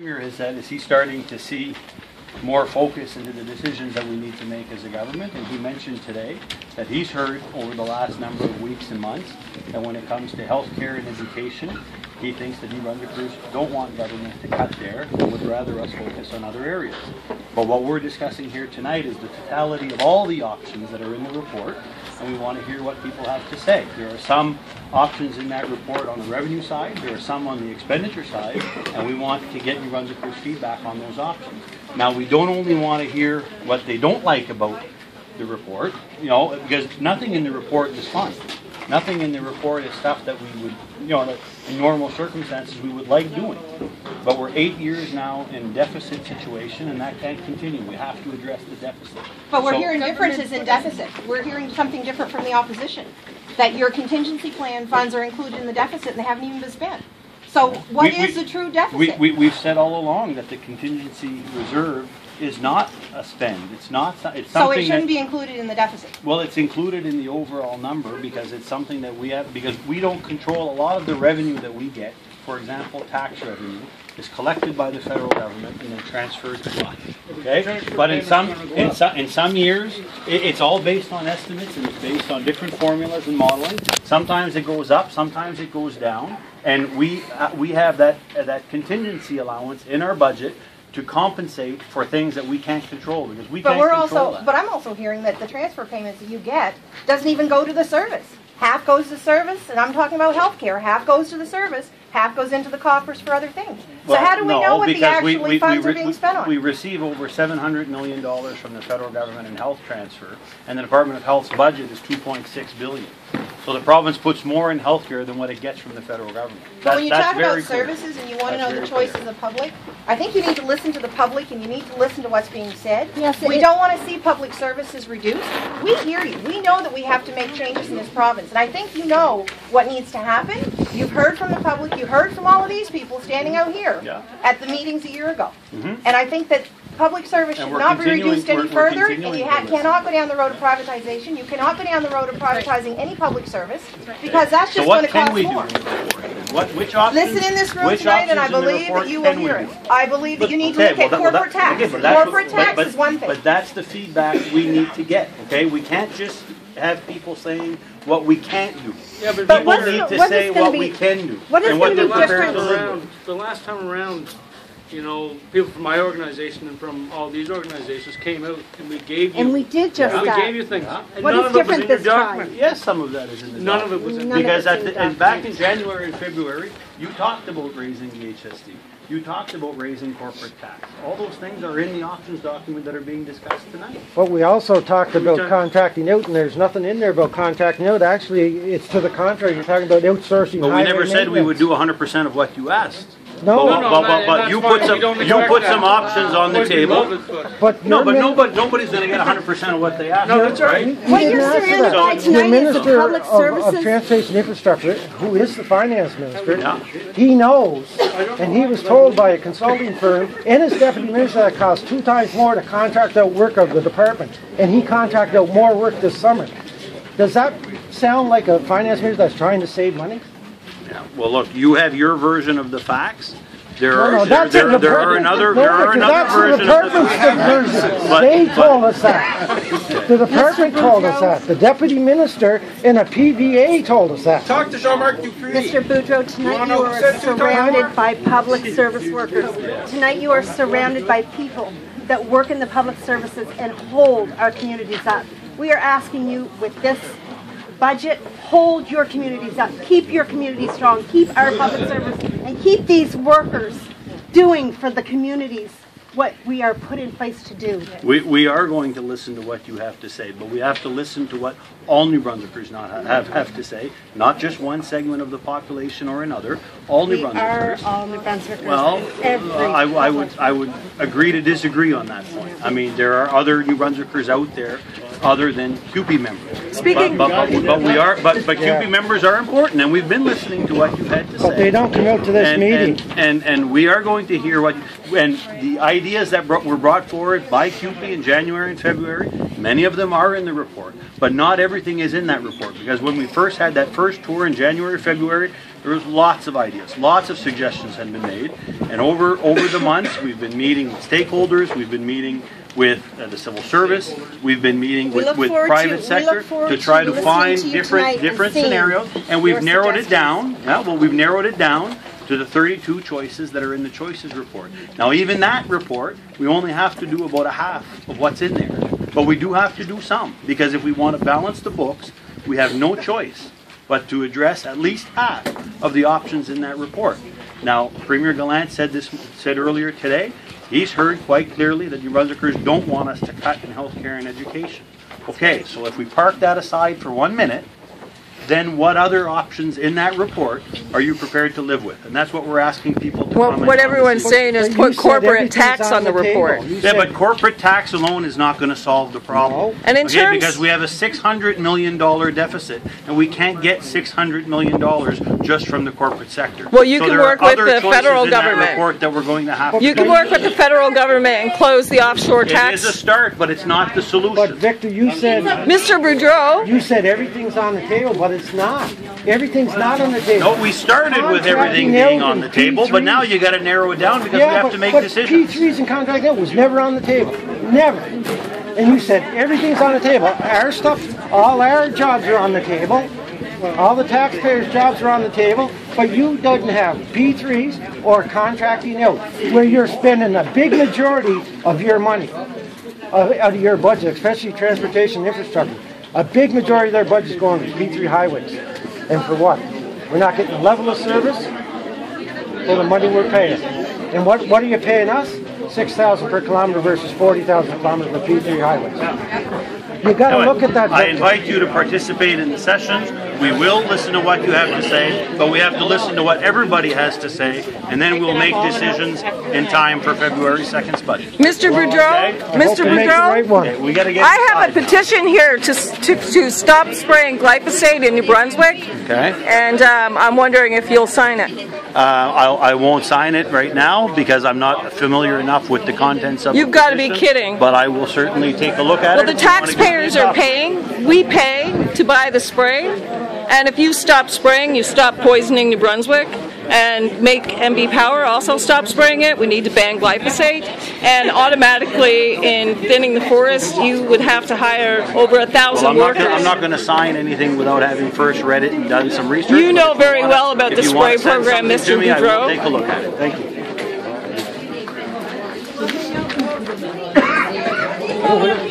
Is that is he starting to see more focus into the decisions that we need to make as a government, and he mentioned today that he's heard over the last number of weeks and months that when it comes to healthcare and education, he thinks that New Brunswickers don't want government to cut there and would rather us focus on other areas. But what we're discussing here tonight is the totality of all the options that are in the report, and we want to hear what people have to say. There are some options in that report on the revenue side, there are some on the expenditure side, and we want to get New Brunswickers' feedback on those options. Now, we don't only want to hear what they don't like about the report, because nothing in the report is fun. Nothing in the report is stuff that we would, that in normal circumstances we would like doing. But we're 8 years now in deficit situation, and that can't continue. We have to address the deficit. But we're hearing differences in deficit. We're hearing something different from the opposition. That your contingency plan funds are included in the deficit and they haven't even been spent. So what is the true deficit? We've said all along that the contingency reserve is not a spend. It's not. It's something. So it shouldn't be included in the deficit. Well, it's included in the overall number because it's something that we have. Because we don't control a lot of the revenue that we get. For example, tax revenue is collected by the federal government and then transferred to us. Okay, but in some years, it's all based on estimates and it's based on different formulas and modeling. Sometimes it goes up, sometimes it goes down, and we have that contingency allowance in our budget to compensate for things that we can't control because we can't control that. But I'm also hearing that the transfer payments that you get doesn't even go to the service. Half goes to service, and I'm talking about health care. Half goes to the service, half goes into the coffers for other things. Well, so how do we know what the actual funds are being spent on? We receive over $700 million from the federal government in health transfer, and the Department of Health's budget is $2.6 billion. So the province puts more in health care than what it gets from the federal government. But when you talk about services and you want to know the choices of the public, I think you need to listen to the public and you need to listen to what's being said. Yes, we don't want to see public services reduced. We hear you. We know that we have to make changes in this province. And I think you know what needs to happen. You've heard from the public. You heard from all of these people standing out here at the meetings a year ago. And I think that public service should not be reduced any further, and you cannot go down the road of privatization. You cannot go down the road of privatizing any public service, because that's just going to cost more. Which options? Listen in this room tonight, and I believe that you will hear it. I believe that you need to look at corporate tax. Corporate tax is one thing. But that's the feedback we need to get, okay? We can't just have people saying what we can't do. Yeah, but people need to say what we can do and what they're prepared to live with. The last time around, people from my organization and from all these organizations came out and we gave you. And we did just that. We gave you things. And what none is of it was different in your this time? document. Yes, some of that is in the None document. of it was in None because of it's in the back in January and February, you talked about raising the HST. You talked about raising corporate tax. All those things are in the options document that are being discussed tonight. But we also talked about contracting out, and there's nothing in there about contracting out. Actually, it's to the contrary. You're talking about outsourcing. But we never said we would do 100% of what you asked. No, but you put some options on the table. But nobody's going to get 100% of what they asked. No, that's right. What you're surrounded by the tonight is the Minister public of services. Transportation Infrastructure, who is the finance minister, he knows, and he was told by a consulting firm and his deputy minister that it costs 2 times more to contract out work of the department, and he contracted out more work this summer. Does that sound like a finance minister that's trying to save money? Yeah. Well, look, you have your version of the facts. There are another version of the facts. They told us that. The department told us that. The deputy minister and a PVA told us that. Talk to Jean-Marc Dupree. Mr. Boudreau, tonight you are surrounded by public service workers. Tonight you are surrounded by people that work in the public services and hold our communities up. We are asking you with this budget, hold your communities up, keep your communities strong, keep our public service, and keep these workers doing for the communities what we are put in place to do. We are going to listen to what you have to say, but we have to listen to what all New Brunswickers have to say, not just one segment of the population or another. All New Brunswickers. We are all New Brunswickers. Well, I would agree to disagree on that point. I mean, there are other New Brunswickers out there other than CUPE members. But CUPE members are important, and we've been listening to what you've had to say. But they don't come out to this meeting. And we are going to hear what, and the ideas that were brought forward by CUPE in January and February, many of them are in the report, but not everything is in that report, because when we first had that first tour in January, February, There was lots of ideas, lots of suggestions had been made, and over the months we've been meeting with stakeholders, we've been meeting with the civil service, we've been meeting with private sector to try to find different scenarios, and we've narrowed it down. Yeah, well, we've narrowed it down to the 32 choices that are in the choices report. Now, even that report, we only have to do about a half of what's in there, but we do have to do some, because if we want to balance the books, we have no choice but to address at least half of the options in that report. Now, Premier Gallant said earlier today, he's heard quite clearly that New Brunswickers don't want us to cut in healthcare and education. Okay, so if we park that aside for 1 minute, then what other options in that report are you prepared to live with? And that's what we're asking people to comment on. What everyone's saying is put corporate tax on the report. Yeah, but corporate tax alone is not going to solve the problem. And in terms, because we have a $600 million deficit, and we can't get $600 million just from the corporate sector. Well, you can work with the federal government. That we're going to have you can work with the federal government and close the offshore tax. It is a start, but it's not the solution. But Victor, you said, Mr. Boudreau, you said everything's on the table, but it's not. Everything's not on the table. No, we started with everything being on the table, but now you got to narrow it down because we have to make decisions. P3s and contract out was never on the table. Never. And you said everything's on the table. Our stuff, all our jobs are on the table. All the taxpayers' jobs are on the table, but you don't have P3s or contracting out, where you're spending a big majority of your money, out of your budget, especially transportation infrastructure. A big majority of their budget is going to P3 highways. And for what? We're not getting the level of service for the money we're paying. And what are you paying us? $6,000 per kilometer versus $40,000 per kilometer for P3 highways. You got to look at that. I invite you to participate in the sessions. We will listen to what you have to say, but we have to listen to what everybody has to say, and then we'll make decisions in time for February 2nd's budget. Mr. Boudreau, Mr. Boudreau, we got to get. I have a petition here to stop spraying glyphosate in New Brunswick. Okay. And I'm wondering if you'll sign it. I won't sign it right now because I'm not familiar enough with the contents of it. You've got to be kidding. But I will certainly take a look at it. Well, the taxpayers are paying. We pay to buy the spray. And if you stop spraying, you stop poisoning New Brunswick. And make MB Power also stop spraying it. We need to ban glyphosate. And automatically, in thinning the forest, you would have to hire over 1,000 workers. I'm not going to sign anything without having first read it and done some research. You know very well about the spray program, Mr. Boudreau. I will take a look at it. Thank you.